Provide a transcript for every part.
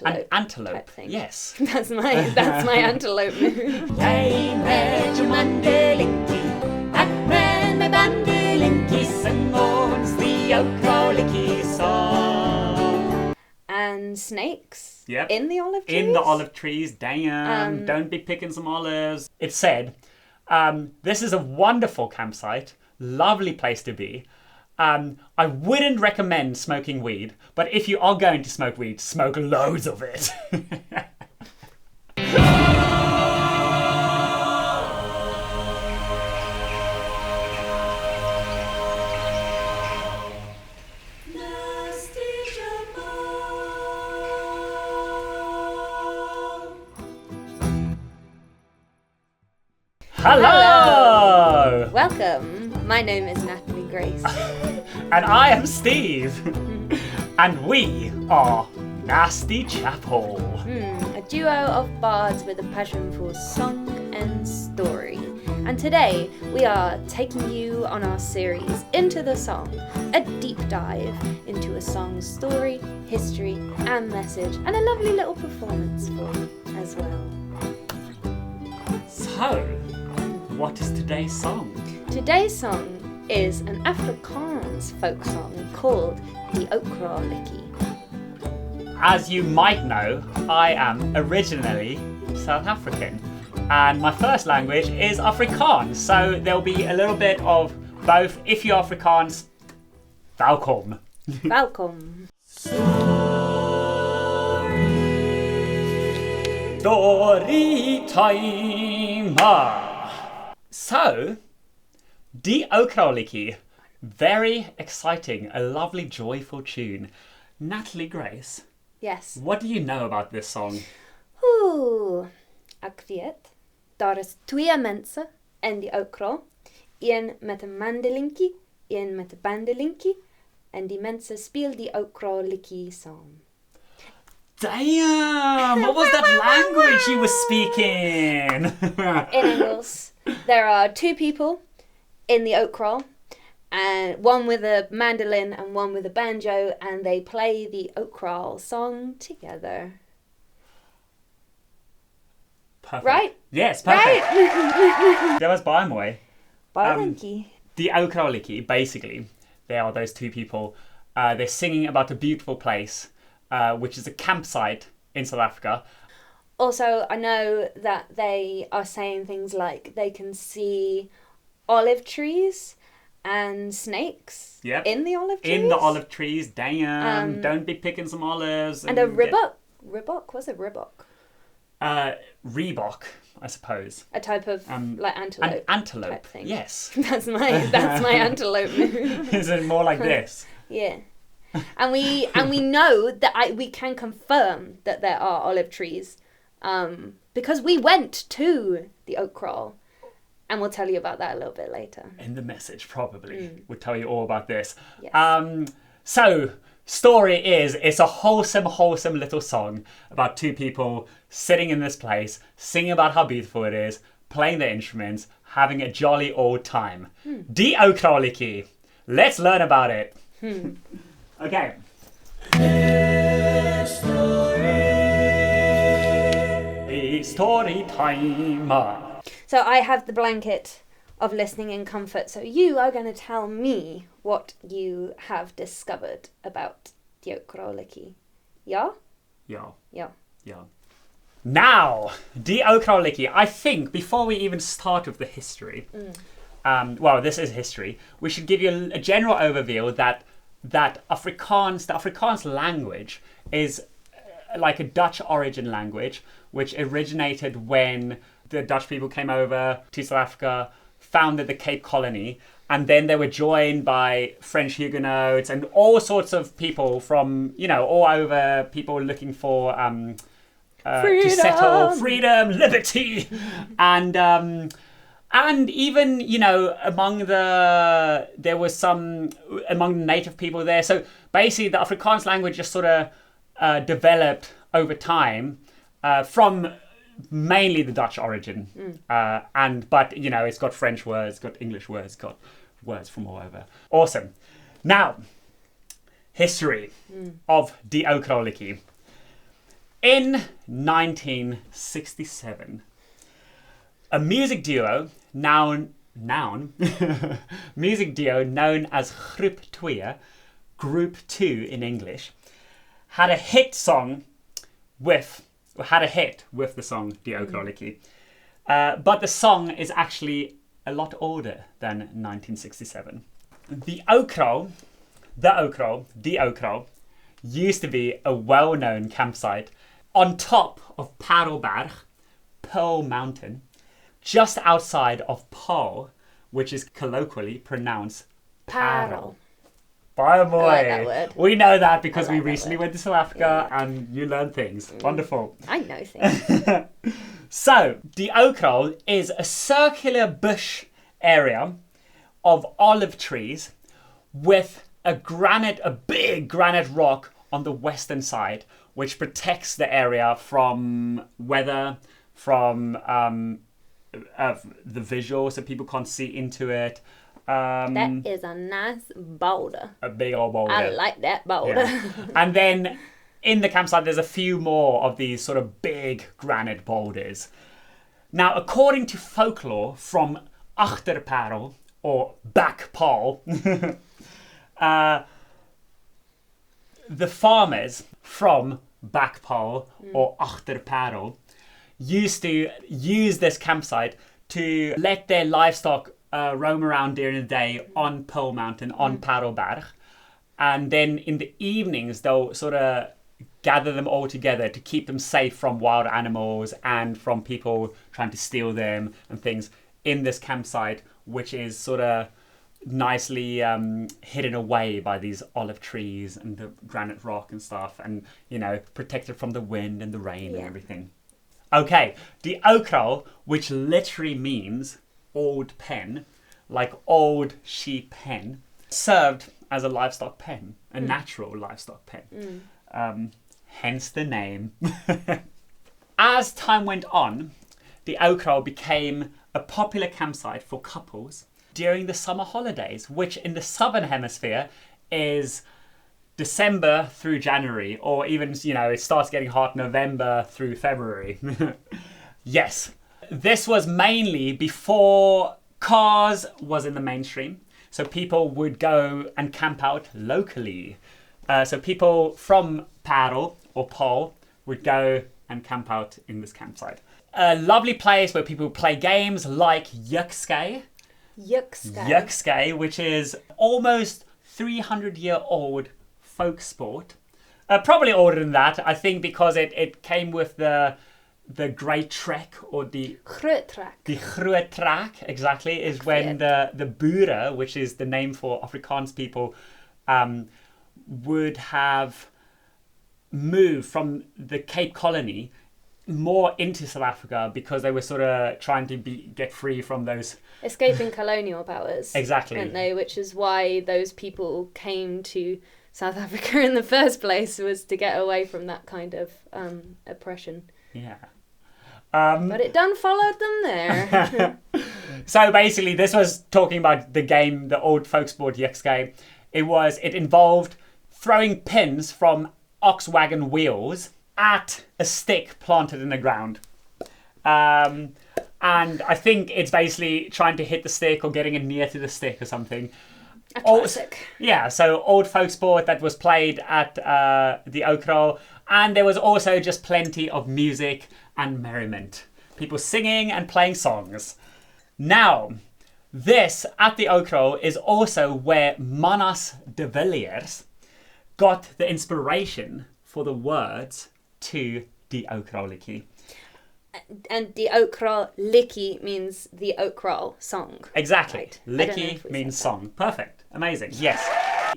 An antelope type thing. Yes. That's my antelope move. Jy met jou mandelinkie, ek met my bandelinkie, sing ons die Oukraalliedjie song. And snakes. Yep. In the olive trees. In the olive trees, damn. Don't be picking some olives. It said, this is a wonderful campsite, lovely place to be. I wouldn't recommend smoking weed, but if you are going to smoke weed, smoke loads of it. Nastee Chapel. Hello! Welcome. My name is NatalieGrace. And I am Steve. And we are Nastee Chapel. A duo of bards with a passion for song and story. And today we are taking you on our series Into the Song, a deep dive into a song's story, history and message, and a lovely little performance for you as well. So, what is today's song? Today's song is an Afrikaans folk song called the Oukraalliedjie. As you might know, I am originally South African. And my first language is Afrikaans, so there'll be a little bit of both. If you're Afrikaans, welkom. Welcome. Story time. So, die Oukraalliedjie, very exciting, a lovely, joyful tune. NatalieGrace, Yes. what do you know about this song? Oeh, ek weet. Daar is twee mense in die Oukraal. Een met 'n mandelinkie, een met 'n bandelinkie. En die mense speel die Oukraalliedjie saam. Damn! What was that language you were speaking? In Engels, there are two people in the Oukraal, and one with a mandolin and one with a banjo, and they play the Oukraal Song together. Perfect. Right? Yes, perfect. Right? That was baie mooi. Baie The Oukraalliedjie, basically, they are those two people. They're singing about a beautiful place, which is a campsite in South Africa. Also, I know that they are saying things like they can see olive trees and snakes Yep. in the olive trees. In the olive trees, damn. Don't be picking some olives. And a ribbok. Ribbok? What's a ribbok? Reebok, I suppose. A type of like antelope. An antelope. type thing. Yes. That's my antelope move. Is it more like this? Yeah. And we know that we can confirm that there are olive trees, because we went to the Oukraal, and we'll tell you about that a little bit later. In the message, probably. We'll tell you all about this. Yes. So, story is, it's a wholesome little song about two people sitting in this place, singing about how beautiful it is, playing their instruments, having a jolly old time. Die Oukraalliedjie. Let's learn about it. Okay. Story time. So I have the blanket of listening in comfort, so you are going to tell me what you have discovered about the Oukraalliedjie. Yeah? Yeah. Yeah. Yeah. Now, die Oukraalliedjie. I think before we even start with the history, well, this is history, we should give you a general overview that the Afrikaans language is like a Dutch origin language, which originated when the Dutch people came over to South Africa, founded the Cape Colony, and then they were joined by French Huguenots and all sorts of people from, all over, people looking for to settle, freedom, liberty, and even, among the native people there. So basically the Afrikaans language just sort of developed over time from mainly the Dutch origin. But it's got French words, got English words, got words from all over. Awesome. Now, history of die Oukraalliedjie. In 1967, a music duo music duo known as Groep 2, Group 2 in English, had a hit with the song Die Oukraalliedjie. But the song is actually a lot older than 1967. The Oukraal, used to be a well-known campsite on top of Parelberg, Pearl Mountain, just outside of Paarl, which is colloquially pronounced Parel. Bye, boy. I like that word. We know that because we recently went to South Africa and you learned things. Wonderful. I know things. So, the Oukraal is a circular bush area of olive trees with a big granite rock on the western side, which protects the area from weather, from the visual, so people can't see into it. That is a nice boulder. A big old boulder. I like that boulder. Yeah. And then in the campsite, there's a few more of these sort of big granite boulders. Now, according to folklore from Achterparel, or Back Paarl, the farmers from Back Paarl or Achterparel used to use this campsite to let their livestock roam around during the day on Pearl Mountain, on Parelberg. And then in the evenings, they'll sort of gather them all together to keep them safe from wild animals and from people trying to steal them and things in this campsite, which is sort of nicely hidden away by these olive trees and the granite rock and stuff, and, you know, protected from the wind and the rain and everything. Okay, the Oukraal, which literally means old pen, like old sheep pen, served as a livestock pen, a natural livestock pen. Hence the name. As time went on, the Oukraal became a popular campsite for couples during the summer holidays, which in the southern hemisphere is December through January, or even, you know, it starts getting hot November through February. Yes. This was mainly before cars was in the mainstream. So people would go and camp out locally. So people from Parel or Paarl would go and camp out in this campsite. A lovely place where people play games like Yukskei, which is almost 300-year-old folk sport. Probably older than that, I think, because it came with the Great Trek, or the Groot Trek. The Groot Trek, exactly, is when the Boere, which is the name for Afrikaans people, would have moved from the Cape Colony more into South Africa because they were sort of trying to get free from those... Escaping colonial powers. Exactly. Weren't they? Which is why those people came to South Africa in the first place, was to get away from that kind of oppression. Yeah. But it done followed them there. So basically, this was talking about the game, the old folk sport Yukskei. It involved throwing pins from ox wagon wheels at a stick planted in the ground. And I think it's basically trying to hit the stick or getting it near to the stick or something. A classic. Yeah, so old folk sport that was played at the Oukraal. And there was also just plenty of music and merriment. People singing and playing songs. Now, this at the Oukraal is also where Manas de Villiers got the inspiration for the words to the Oukraalliedjie. And the Oukraalliedjie means the Oukraal Song. Exactly. Right. Liedjie means song. Perfect. Amazing. Yes.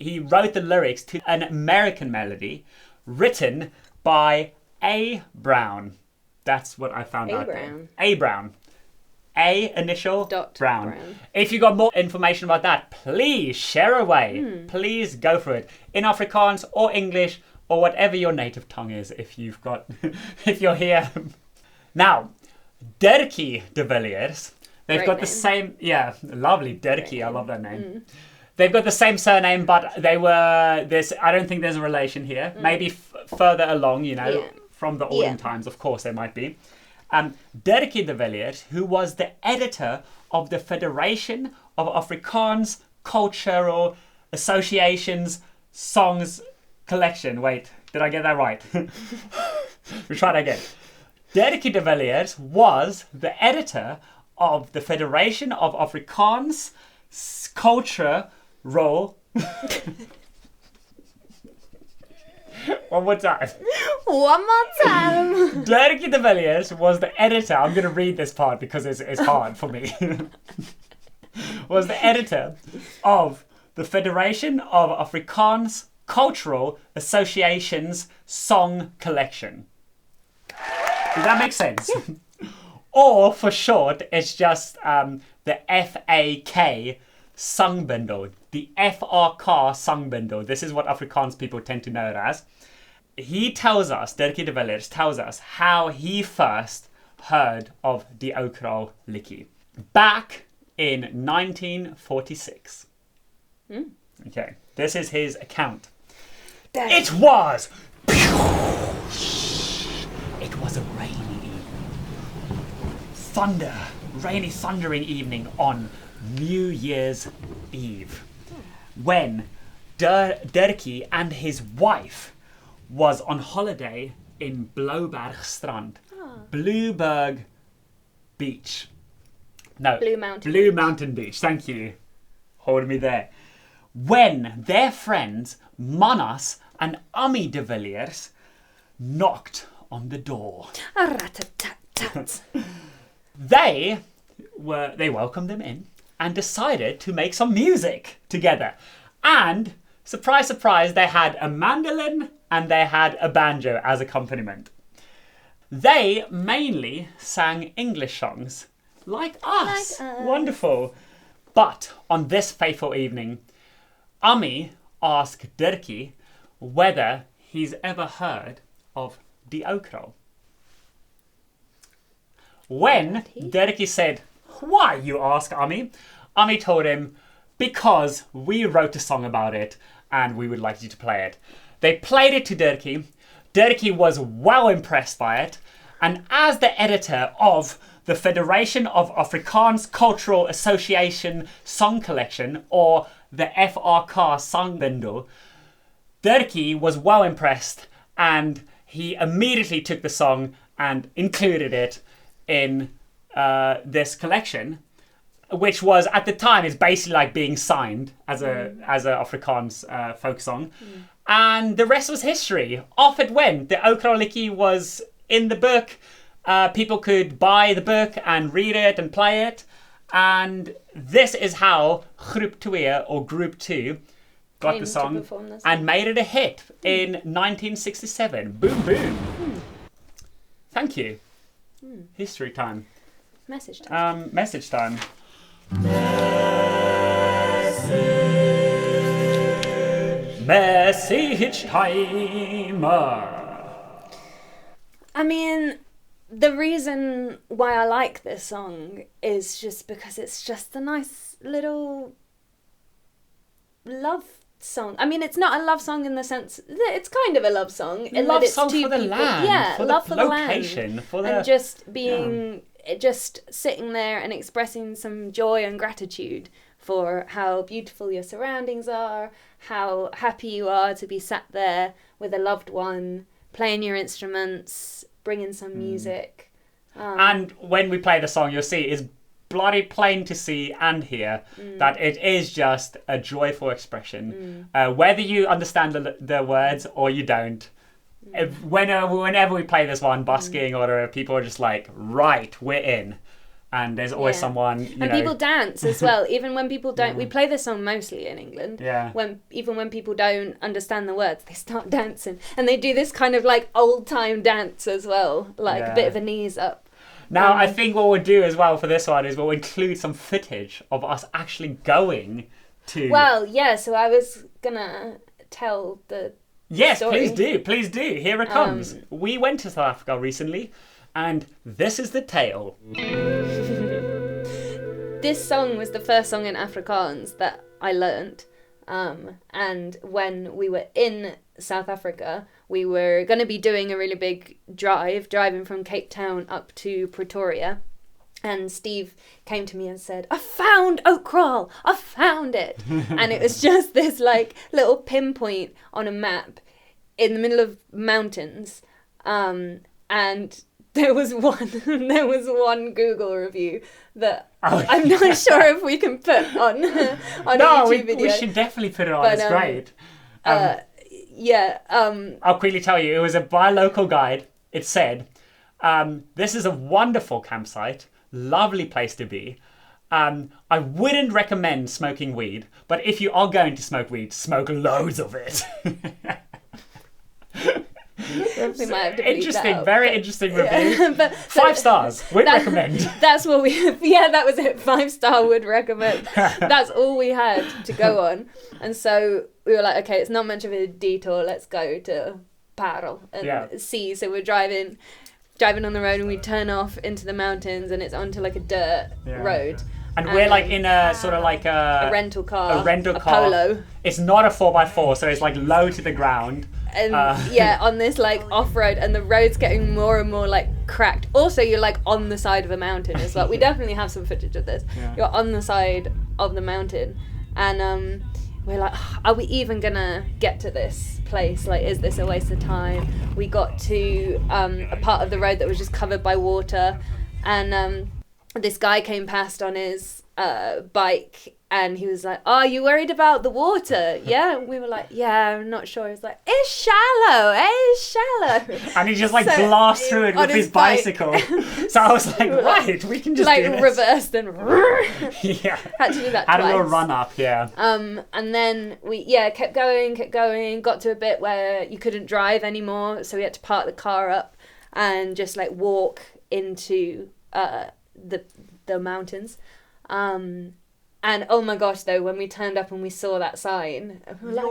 He wrote the lyrics to an American melody written by A. Brown. That's what I found out there. A. Brown. A initial Brown. If you got more information about that, please share away. Please go for it. In Afrikaans or English or whatever your native tongue is, if you're here. Now, Dirkie de Villiers, they've got the same, lovely Dirkie, I love that name. They've got the same surname, but I don't think there's a relation here. Maybe further along, from the olden times, of course there might be. Dirkie de Villiers, who was the editor of the Federation of Afrikaans Cultural Associations Songs Collection. Wait, did I get that right? We try that again. Dirkie de Villiers was the editor of the Federation of Afrikaans Cultural... One more time. One more time. Dirkie de Villiers was the editor. I'm going to read this part because it's hard for me. Was the editor of the Federation of Afrikaans Cultural Associations Song Collection. Does that make sense? Yeah. Or for short, it's just the FAK Sangbundel. The FRK Sangbundel. This is what Afrikaans people tend to know it as. He tells us, Dirkie de Villiers tells us how he first heard of the Oukraalliedjie. Back in 1946. Okay, this is his account. Damn. It was a rainy evening. Rainy thundering evening on New Year's Eve. When Dirkie and his wife was on holiday in Bloubergstrand. Blueberg Beach. No. Blue Mountain Beach. Thank you. Hold me there. When their friends Manas and Ami de Villiers knocked on the door. They welcomed them in and decided to make some music together. And surprise, surprise, they had a mandolin and they had a banjo as accompaniment. They mainly sang English songs, like us. Wonderful. But on this fateful evening, Ami asked Dirkie whether he's ever heard of the Oukraal. When Dirkie said, "Why, you ask, Ami?" Ami told him, "Because we wrote a song about it and we would like you to play it." They played it to Dirkie. Dirkie was well impressed by it. And as the editor of the Federation of Afrikaans Cultural Association Song Collection, or the FRK Sangbundel, Dirkie was well impressed and he immediately took the song and included it in this collection, which was at the time is basically like being signed as a Afrikaans folk song. And the rest was history. Off it went. The Oukraalliedjie was in the book. People could buy the book and read it and play it. And this is how Groep 2 or Group 2 got the song and made it a hit in 1967. Boom, boom. Thank you. History time. Message time. Message time. Message time. I mean, the reason why I like this song is just because it's just a nice little love song. I mean, it's not a love song in the sense that it's kind of a love song. In Love that it's song two for the people. land. Yeah, for love the for the location, land. for the and just being, just sitting there and expressing some joy and gratitude for how beautiful your surroundings are, how happy you are to be sat there with a loved one, playing your instruments, bringing some music. And when we play the song, you'll see it's bloody plain to see and hear that it is just a joyful expression. Whether you understand the words or you don't, whenever we play this one, busking or whatever, people are just like, right, we're in. And there's always someone, and people dance as well. Even when people don't, we play this song mostly in England. Yeah. Even when people don't understand the words, they start dancing, and they do this kind of like old time dance as well, like a bit of a knees up. Now, I think what we'll do as well for this one is we'll include some footage of us actually going to. Well, yeah. So I was gonna tell the. Yes, story. please do. Here it comes. We went to South Africa recently. And this is the tale. This song was the first song in Afrikaans that I learnt. And when we were in South Africa, we were going to be doing a really big driving from Cape Town up to Pretoria. And Steve came to me and said, I found Oukraal! I found it! And it was just this like little pinpoint on a map in the middle of mountains. And there was one Google review that I'm not sure if we can put on a YouTube video. We should definitely put it on. It's great. I'll quickly tell you, it was a buy local guide. It said, this is a wonderful campsite, lovely place to be. I wouldn't recommend smoking weed, but if you are going to smoke weed, smoke loads of it. We might have to bleep interesting, that out, very interesting review. But 5 stars, would recommend. That's what that was it. 5-star would recommend. That's all we had to go on. And so we were like, okay, it's not much of a detour. Let's go to Paro and see. So we're driving on the road and we turn off into the mountains and it's onto like a dirt road. And we're like in a sort of like a rental car. A Polo. It's not a 4x4, so it's like low to the ground. And on this like off-road, and the road's getting more and more like cracked. Also, you're like on the side of a mountain as well. We definitely have some footage of this. Yeah. You're on the side of the mountain, and we're like, are we even gonna get to this place? Like, is this a waste of time? We got to a part of the road that was just covered by water, and this guy came past on his bike. And he was like, "Are you worried about the water?" Yeah, and we were like, "Yeah, I'm not sure." He was like, "It's shallow, it's shallow." And he just like blasts through it with his bicycle. So I was like, "Right, we can just like do this." Reversed and had to do that had twice. a little run up, and then we kept going, got to a bit where you couldn't drive anymore, so we had to park the car up and just like walk into the mountains. And oh my gosh, though, when we turned up and we saw that sign, we were like, we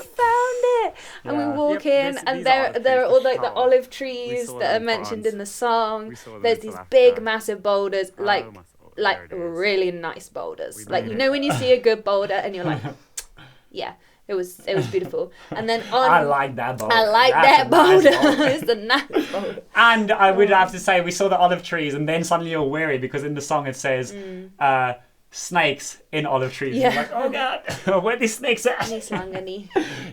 found it! And we walk in, and there are all like the olive trees that are mentioned in the song. There's these big, massive boulders, like really nice boulders. Like, you know when you see a good boulder and you're like, yeah. It was beautiful. And then I like that boulder. I like that boulder. It's the nice boulder. And I would have to say, we saw the olive trees, and then suddenly you're wary because in the song it says, snakes in olive trees. Yeah. You're like, oh god, where are these snakes at?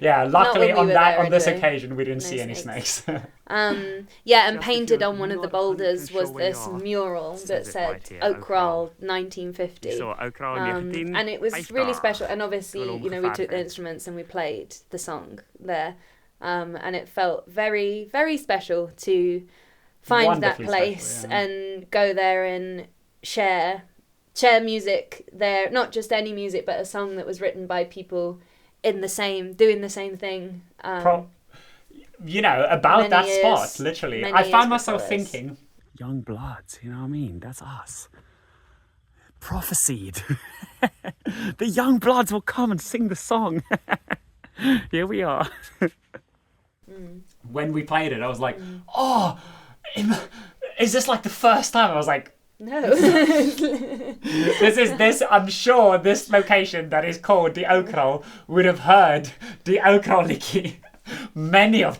Yeah, luckily on this occasion we didn't see any snakes. And painted on one of the boulders was this mural that said Oukraal 1950. And it was really special. And obviously, we took the instruments and we played the song there. And it felt very, very special to find that place and go there and share music there, not just any music, but a song that was written by people doing the same thing. About that spot, literally. I found myself thinking, young bloods, you know what I mean? That's us. Prophesied. The young bloods will come and sing the song. Here we are. When we played it, I was like, is this like the first time? I was like, no. I'm sure this location that is called the Oukraal would have heard the Oukraalliedjie many a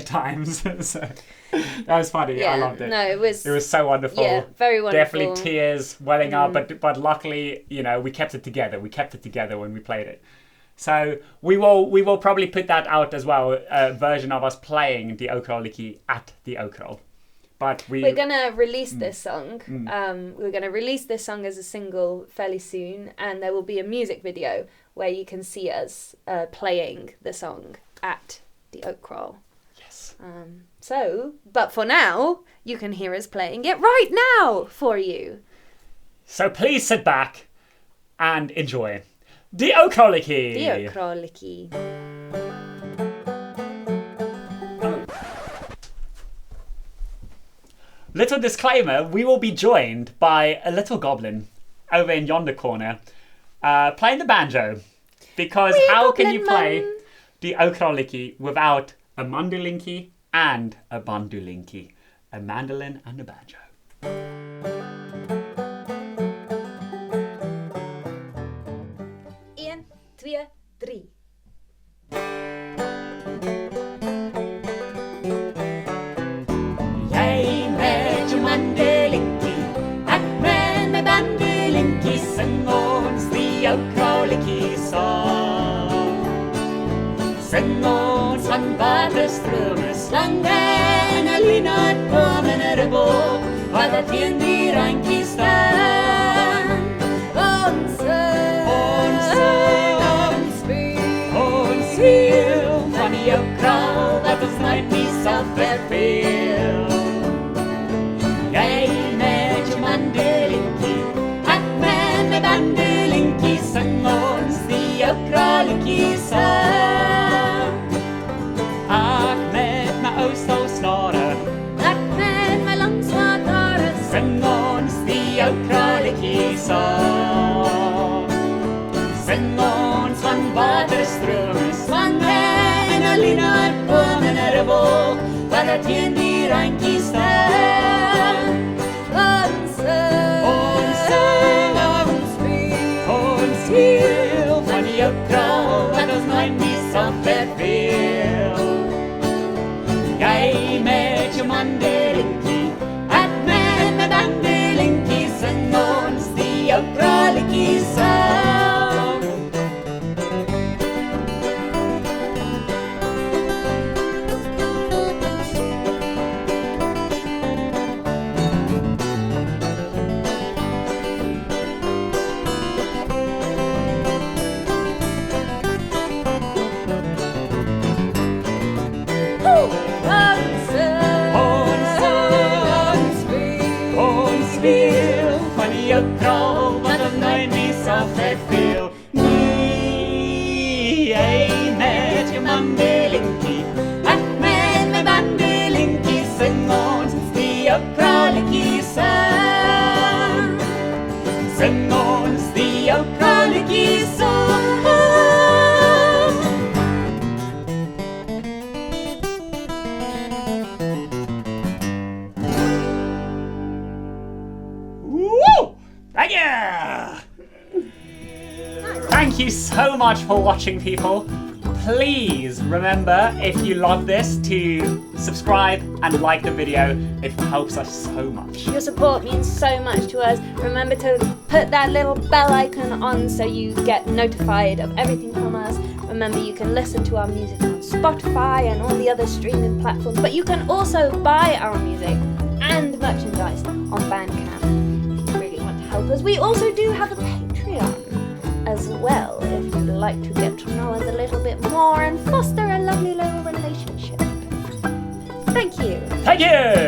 times. So that was funny. I loved it. No, it was so wonderful. Yeah, very wonderful. Definitely tears welling up, but luckily, we kept it together. We kept it together when we played it. So we will probably put that out as well, a version of us playing the Oukraalliedjie at the Oukraal. But we're gonna release this song. We're gonna release this song as a single fairly soon, and there will be a music video where you can see us playing the song at the Oukraal. Yes. But for now, you can hear us playing it right now for you. So please sit back and enjoy the Oukraalliedjie. The Oukraalliedjie. Little disclaimer, we will be joined by a little goblin over in yonder corner playing the banjo. Because how can you play the Oukraalliedjie without a mandolinkie and a bandolinkie? A mandolin and a banjo. 1, 2, 3. rebo, wat dat teen die randjie staan. Ons speel van die Oukraal wat ons nooit nie sal verveel. Jy met jou mandelinkie, ek met my bandelinkie, sing ons die Oukraalliedjie saam. Ek met my ou stilsnare, Ek met my lang swart hare, sing ons die Oukraalliedjie saam. Sing ons van waterstrome, swange en aline en bome en rebo, wat dat teen die randjie staan. Ons speel van die Oukraal wat ons nooit nie sal verveel. Jy met jou mandelinkie, ek met my bandelinkie, sing ons die Oukraalliedjie saam. Ons speel van die Oukraal wat ons nooit nie sal verveel. Nee, jy met jou mandelinkie, ek met my bandelinkie, sing ons die Oukraalliedjie saam. Sing ons die Oukraalliedjie saam. Woo! Thank you! Thank you so much for watching, people. Please remember, if you love this, to subscribe and like the video. It helps us so much. your support means so much to us. Remember to put that little bell icon on so you get notified of everything from us. Remember, you can listen to our music on Spotify and all the other streaming platforms, but you can also buy our music and merchandise on Bandcamp if you really want to help us. We also do have a Patreon as well if you'd like to get to know us a little bit more and foster a lovely little relationship. Thank you. Thank you!